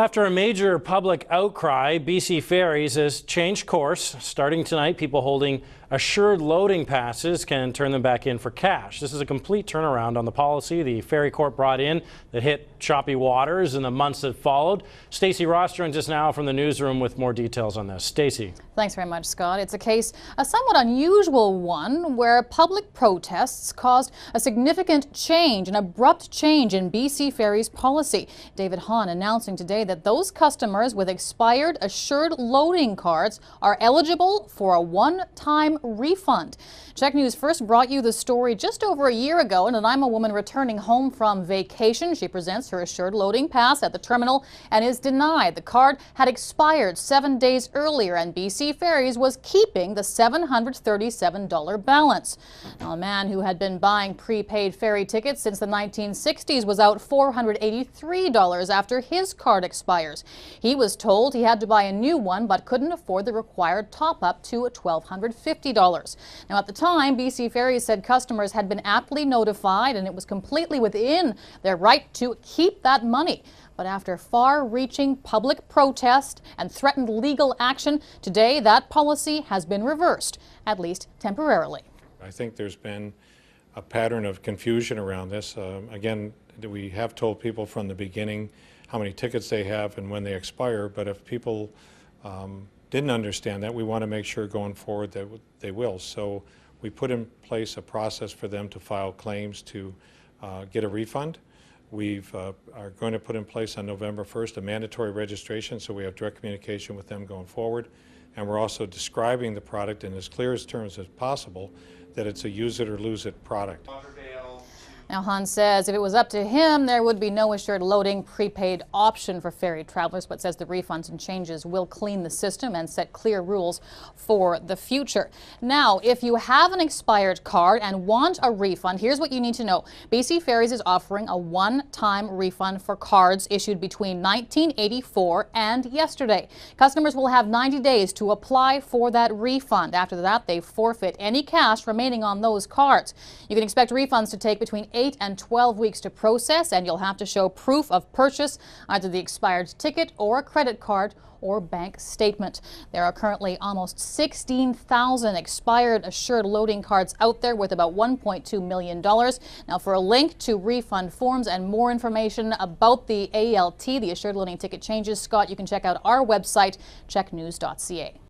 After a major public outcry, BC Ferries has changed course. Starting tonight, people holding assured loading passes can turn them back in for cash. This is a complete turnaround on the policy the Ferry Court brought in that hit choppy waters in the months that followed. Stacey Ross joins us now from the newsroom with more details on this. Stacey. Thanks very much, Scott. It's a somewhat unusual one, where public protests caused a significant change, an abrupt change in BC Ferry's policy. David Hahn announcing today that those customers with expired assured loading cards are eligible for a one-time refund. Check News first brought you the story just over a year ago, and I'm a woman returning home from vacation. She presents her assured loading pass at the terminal and is denied. The card had expired 7 days earlier, and BC Ferries was keeping the $737 balance. Now, a man who had been buying prepaid ferry tickets since the 1960s was out $483 after his card expires. He was told he had to buy a new one but couldn't afford the required top-up to $1,250. Now, at the time, BC Ferries said customers had been aptly notified and it was completely within their right to keep that money. But after far-reaching public protest and threatened legal action, today that policy has been reversed, at least temporarily. I think there's been a pattern of confusion around this. Again, we have told people from the beginning how many tickets they have and when they expire, but if people didn't understand that, we want to make sure going forward that they will. So we put in place a process for them to file claims to get a refund. We are going to put in place on November 1st a mandatory registration, so we have direct communication with them going forward. And we're also describing the product in as clear as terms as possible that it's a use it or lose it product. Now, Hahn says if it was up to him, there would be no assured loading prepaid option for ferry travelers, but says the refunds and changes will clean the system and set clear rules for the future. Now, if you have an expired card and want a refund, here's what you need to know. BC Ferries is offering a one-time refund for cards issued between 1984 and yesterday. Customers will have 90 days to apply for that refund. After that, they forfeit any cash remaining on those cards. You can expect refunds to take between 8 and 12 weeks to process, and you'll have to show proof of purchase, either the expired ticket or a credit card or bank statement. There are currently almost 16,000 expired assured loading cards out there worth about $1.2 million. Now, for a link to refund forms and more information about the ALT, the assured loading ticket changes, Scott, you can check out our website, checknews.ca.